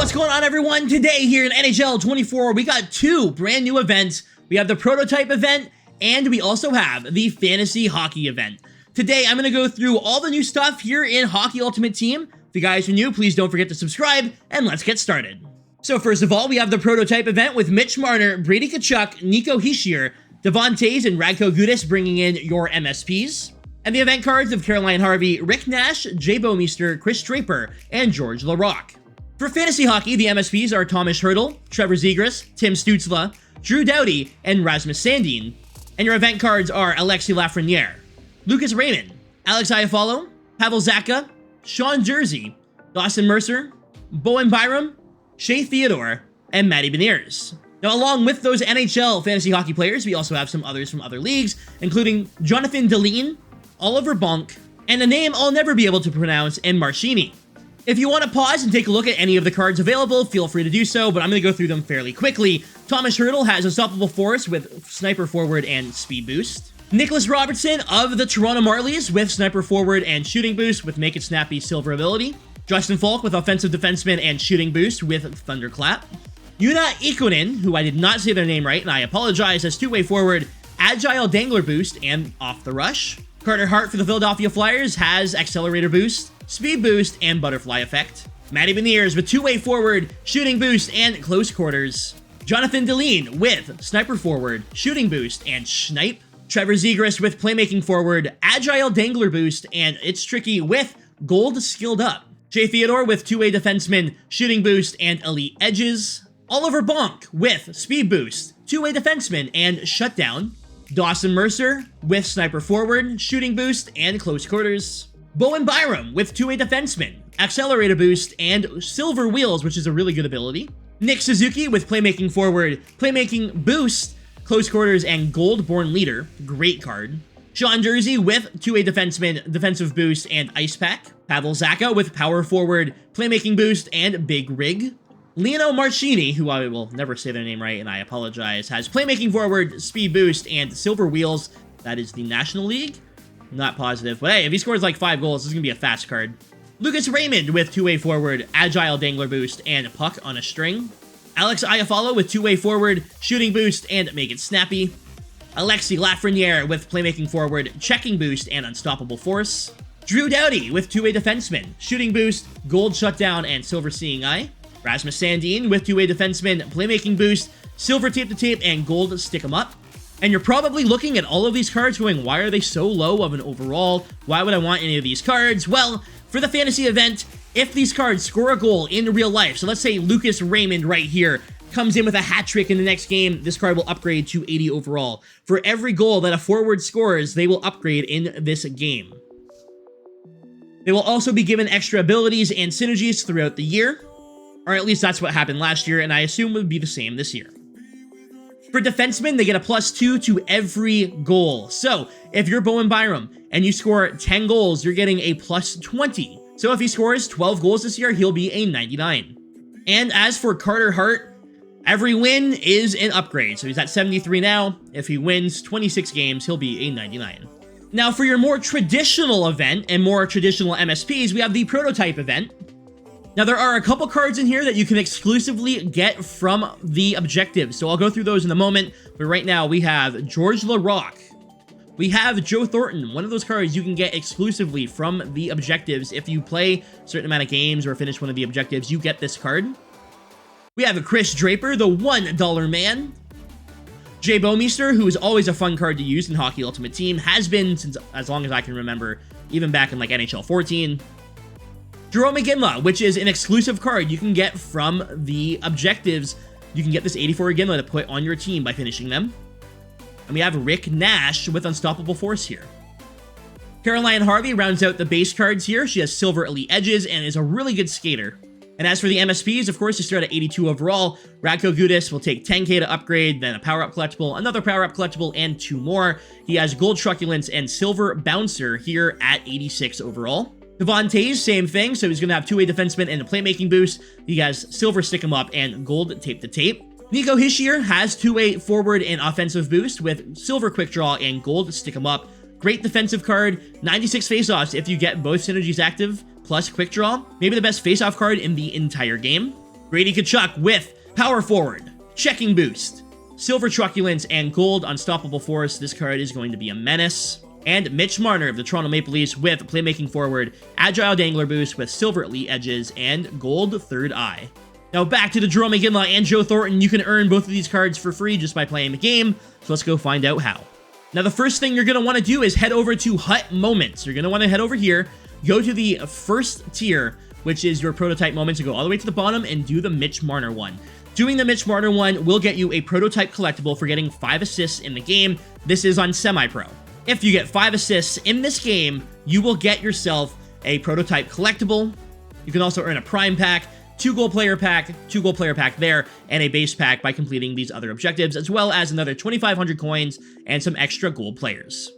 What's going on, everyone? Today here in NHL 24, we got two brand new events. We have the prototype event, and we also have the fantasy hockey event. Today, I'm going to go through all the new stuff here in Hockey Ultimate Team. If you guys are new, please don't forget to subscribe, and let's get started. So first of all, we have the prototype event with Mitch Marner, Brady Tkachuk, Nico Hischier, Devon Toews, and Radko Gudas bringing in your MSPs. And the event cards of Caroline Harvey, Rick Nash, Jay Bouwmeester, Chris Draper, and George Laraque. For fantasy hockey, the MSPs are Thomas Hertl, Trevor Zegras, Tim Stützle, Drew Doughty, and Rasmus Sandin. And your event cards are Alexis Lafreniere, Lucas Raymond, Alex Iafallo, Pavel Zacha, Sean Jersey, Dawson Mercer, Bowen Byram, Shea Theodore, and Matty Beniers. Now, along with those NHL fantasy hockey players, we also have some others from other leagues, including Jonathan Deline, Oliver Bonk, and a name I'll never be able to pronounce, and Marchini. If you want to pause and take a look at any of the cards available, feel free to do so, but I'm going to go through them fairly quickly. Thomas Hertl has Unstoppable Force with Sniper Forward and Speed Boost. Nicholas Robertson of the Toronto Marlies with Sniper Forward and Shooting Boost with Make It Snappy Silver Ability. Justin Falk with Offensive Defenseman and Shooting Boost with Thunderclap. Yuna Ikonen, who I did not say their name right, and I apologize, has Two-Way Forward, Agile Dangler Boost, and Off the Rush. Carter Hart for the Philadelphia Flyers has Accelerator Boost, Speed Boost, and Butterfly Effect. Matty Beniers with Two-Way Forward, Shooting Boost, and Close Quarters. Jonathan Deline with Sniper Forward, Shooting Boost, and Snipe. Trevor Zegras with Playmaking Forward, Agile Dangler Boost, and It's Tricky with Gold Skilled Up. Shea Theodore with Two-Way Defenseman, Shooting Boost, and Elite Edges. Oliver Bonk with Speed Boost, Two-Way Defenseman, and Shutdown. Dawson Mercer with Sniper Forward, Shooting Boost, and Close Quarters. Bowen Byram with Two-Way Defenseman, Accelerator Boost, and Silver Wheels, which is a really good ability. Nick Suzuki with Playmaking Forward, Playmaking Boost, Close Quarters, and Gold Born Leader. Great card. Sean Jersey with Two-Way Defenseman, Defensive Boost, and Ice Pack. Pavel Zacha with Power Forward, Playmaking Boost, and Big Rig. Lino Marchini, who I will never say their name right, and I apologize, has Playmaking Forward, Speed Boost, and Silver Wheels. That is the National League. Not positive, but hey, if he scores like 5 goals, this is going to be a fast card. Lucas Raymond with Two-Way Forward, Agile Dangler Boost, and Puck on a String. Alex Iafallo with Two-Way Forward, Shooting Boost, and Make It Snappy. Alexis Lafreniere with Playmaking Forward, Checking Boost, and Unstoppable Force. Drew Doughty with Two-Way Defenseman, Shooting Boost, Gold Shutdown, and Silver Seeing Eye. Rasmus Sandin with Two-Way Defenseman, Playmaking Boost, Silver Tape to Tape, and Gold Stick 'em Up. And you're probably looking at all of these cards going, why are they so low of an overall? Why would I want any of these cards? Well, for the fantasy event, if these cards score a goal in real life, so let's say Lucas Raymond right here comes in with a hat trick in the next game, this card will upgrade to 80 overall. For every goal that a forward scores, they will upgrade in this game. They will also be given extra abilities and synergies throughout the year. Or at least that's what happened last year, and I assume would be the same this year. For defensemen, they get a +2 to every goal. So, if you're Bowen Byram and you score 10 goals, you're getting a +20. So if he scores 12 goals this year, he'll be a 99. And as for Carter Hart, every win is an upgrade. So he's at 73 now. If he wins 26 games, he'll be a 99. Now, for your more traditional event and more traditional MSPs, we have the prototype event. Now, there are a couple cards in here that you can exclusively get from the objectives, so I'll go through those in a moment, but right now we have George Laraque. We have Joe Thornton, one of those cards you can get exclusively from the objectives. If you play a certain amount of games or finish one of the objectives, you get this card. We have Chris Draper, the $1 man. Jay Bouwmeester, who is always a fun card to use in Hockey Ultimate Team, has been since as long as I can remember, even back in like NHL 14. Jerome McGinley, which is an exclusive card you can get from the objectives. You can get this 84 McGinley to put on your team by finishing them. And we have Rick Nash with Unstoppable Force here. Caroline Harvey rounds out the base cards here. She has Silver Elite Edges and is a really good skater. And as for the MSPs, of course, you start at 82 overall. Radko Gudas will take 10k to upgrade, then a power-up collectible, another power-up collectible, and 2 more. He has Gold Truculence and Silver Bouncer here at 86 overall. Devon Toews, same thing, so he's going to have Two-Way Defenseman and a Playmaking Boost. He has Silver Stick 'em Up and Gold Tape to Tape. Nico Hischier has Two-Way Forward and Offensive Boost with Silver Quick Draw and Gold Stick 'em Up. Great defensive card, 96 faceoffs if you get both synergies active, plus Quick Draw. Maybe the best faceoff card in the entire game. Brady Tkachuk with Power Forward, Checking Boost, Silver Truculence, and Gold Unstoppable Force. This card is going to be a menace. And Mitch Marner of the Toronto Maple Leafs with Playmaking Forward, Agile Dangler Boost with Silver Elite Edges, and Gold Third Eye. Now back to the Jarome Iginla and Joe Thornton. You can earn both of these cards for free just by playing the game, so let's go find out how. Now the first thing you're going to want to do is head over to Hut Moments. You're going to want to head over here, go to the first tier, which is your prototype moments, and go all the way to the bottom and do the Mitch Marner one. Doing the Mitch Marner one will get you a prototype collectible for getting 5 assists in the game. This is on semi-pro. If you get 5 assists in this game, you will get yourself a prototype collectible. You can also earn a prime pack, 2 gold player pack, 2 gold player pack there, and a base pack by completing these other objectives, as well as another 2,500 coins and some extra gold players.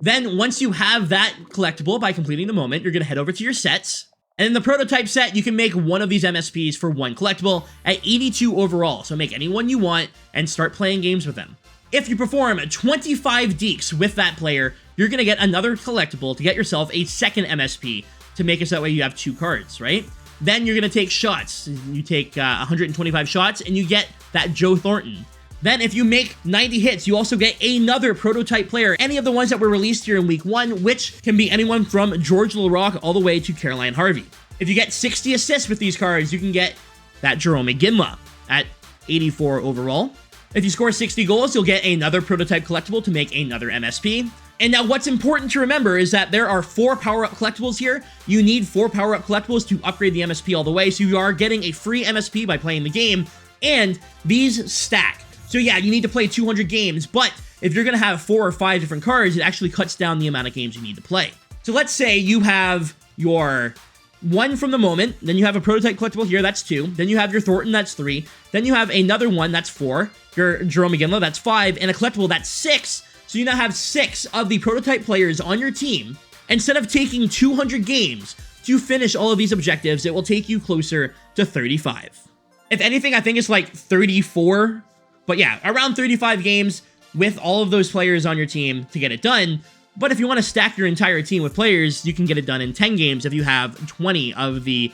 Then once you have that collectible by completing the moment, you're going to head over to your sets. And in the prototype set, you can make one of these MSPs for 1 collectible at 82 overall. So make any one you want and start playing games with them. If you perform 25 deeks with that player, you're going to get another collectible to get yourself a second MSP to make it so that way you have 2 cards, right? Then you're going to take shots. You take 125 shots and you get that Joe Thornton. Then if you make 90 hits, you also get another prototype player, any of the ones that were released here in week 1, which can be anyone from George LaRocque all the way to Caroline Harvey. If you get 60 assists with these cards, you can get that Jarome Iginla at 84 overall. If you score 60 goals, you'll get another prototype collectible to make another MSP. And now what's important to remember is that there are 4 power-up collectibles here. You need 4 power-up collectibles to upgrade the MSP all the way, so you are getting a free MSP by playing the game, and these stack. So yeah, you need to play 200 games, but if you're going to have 4 or 5 different cards, it actually cuts down the amount of games you need to play. So let's say you have your 1 from the moment, then you have a prototype collectible here, that's 2, then you have your Thornton, that's 3, then you have another one, that's 4, your Jarome Iginla, that's 5, and a collectible, that's 6, so you now have 6 of the prototype players on your team. Instead of taking 200 games to finish all of these objectives, it will take you closer to 35. If anything, I think it's like 34. But yeah, around 35 games with all of those players on your team to get it done. But if you want to stack your entire team with players, you can get it done in 10 games if you have 20 of the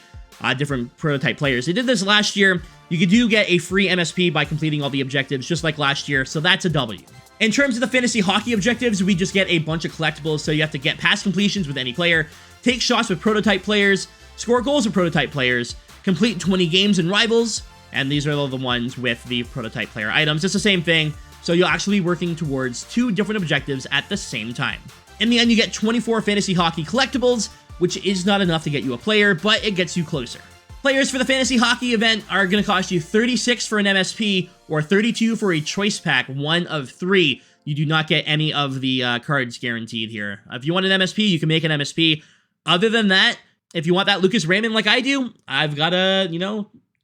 different prototype players. They did this last year. You do get a free MSP by completing all the objectives, just like last year, so that's a W. In terms of the fantasy hockey objectives, we just get a bunch of collectibles, so you have to get pass completions with any player, take shots with prototype players, score goals with prototype players, complete 20 games in Rivals, and these are all the ones with the prototype player items. It's the same thing, so you'll actually be working towards 2 different objectives at the same time. In the end, you get 24 fantasy hockey collectibles, which is not enough to get you a player, but it gets you closer. Players for the fantasy hockey event are going to cost you 36 for an MSP or 32 for a choice pack, 1 of 3. You do not get any of the cards guaranteed here. If you want an MSP, you can make an MSP. Other than that, if you want that Lucas Raymond like I do, I've got to,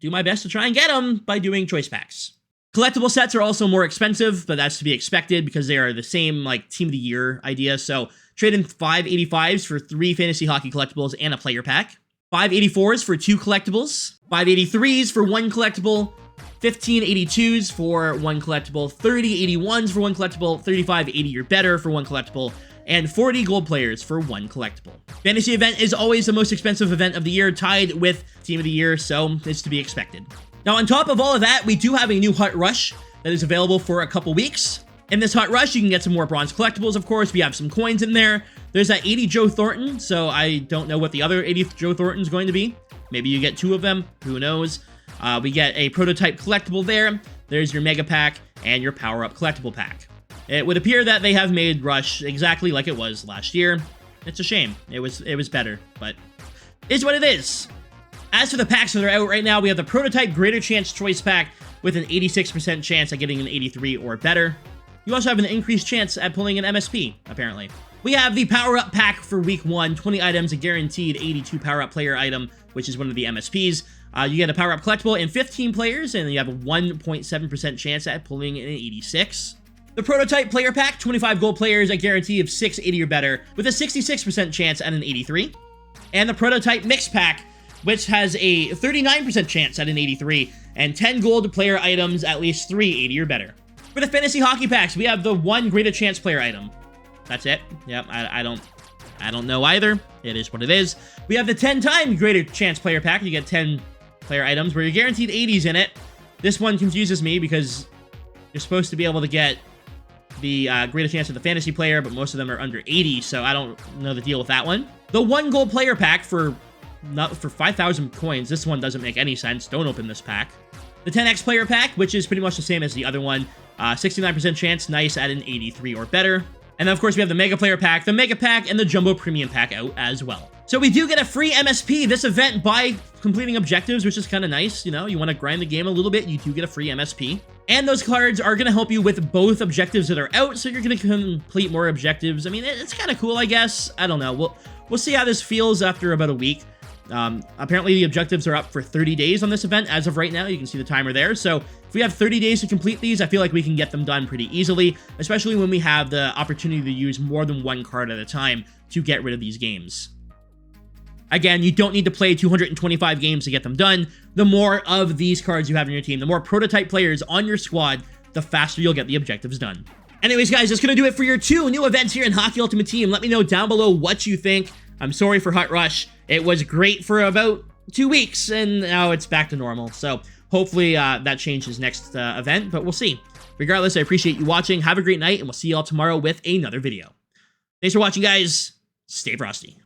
do my best to try and get them by doing choice packs. Collectible sets are also more expensive, but that's to be expected because they are the same Team of the Year idea. So trade in 585s for 3 fantasy hockey collectibles and a player pack, 584s for 2 collectibles, 583s for 1 collectible, 1582s for 1 collectible, 3081s for 1 collectible, 3580 or better for 1 collectible, and 40 gold players for 1 collectible. Fantasy event is always the most expensive event of the year, tied with Team of the Year, so it's to be expected. Now, on top of all of that, we do have a new Hut Rush that is available for a couple weeks. In this Hut Rush, you can get some more bronze collectibles, of course. We have some coins in there. There's that 80 Joe Thornton, so I don't know what the other 80th Joe Thornton is going to be. Maybe you get 2 of them, who knows. We get a prototype collectible there. There's your mega pack and your power-up collectible pack. It would appear that they have made Rush exactly like it was last year. It's a shame. It was better, but it's what it is. As for the packs that are out right now, we have the Prototype Greater Chance Choice Pack with an 86% chance at getting an 83 or better. You also have an increased chance at pulling an MSP, apparently. We have the Power Up Pack for Week 1, 20 items, a guaranteed 82 Power Up player item, which is one of the MSPs. You get a Power Up collectible and 15 players, and you have a 1.7% chance at pulling an 86. The Prototype Player Pack, 25 gold players, a guarantee of 680 or better, with a 66% chance at an 83. And the Prototype Mix Pack, which has a 39% chance at an 83, and 10 gold player items, at least 380 or better. For the Fantasy Hockey Packs, we have the 1 Greater Chance player item. That's it. Yep, I don't know either. It is what it is. We have the 10 times Greater Chance player pack. You get 10 player items where you're guaranteed 80s in it. This one confuses me because you're supposed to be able to get the greatest chance of the fantasy player, but most of them are under 80, so I don't know the deal with that one. The 1 gold player pack for 5,000 coins. This one doesn't make any sense. Don't open this pack. The 10x player pack, which is pretty much the same as the other one. 69% chance, nice at an 83 or better. And then, of course, we have the Mega Player Pack, the Mega Pack, and the Jumbo Premium Pack out as well. So we do get a free MSP this event by completing objectives, which is kind of nice. You know, you want to grind the game a little bit, you do get a free MSP. And those cards are going to help you with both objectives that are out, so you're going to complete more objectives. I mean, it's kind of cool, I guess. I don't know. We'll see how this feels after about a week. Apparently, the objectives are up for 30 days on this event as of right now. You can see the timer there. So if we have 30 days to complete these, I feel like we can get them done pretty easily, especially when we have the opportunity to use more than one card at a time to get rid of these games. Again, you don't need to play 225 games to get them done. The more of these cards you have in your team, the more prototype players on your squad, the faster you'll get the objectives done. Anyways, guys, that's going to do it for your 2 new events here in Hockey Ultimate Team. Let me know down below what you think. I'm sorry for Hut Rush. It was great for about 2 weeks, and now it's back to normal. So hopefully that changes next event, but we'll see. Regardless, I appreciate you watching. Have a great night, and we'll see you all tomorrow with another video. Thanks for watching, guys. Stay frosty.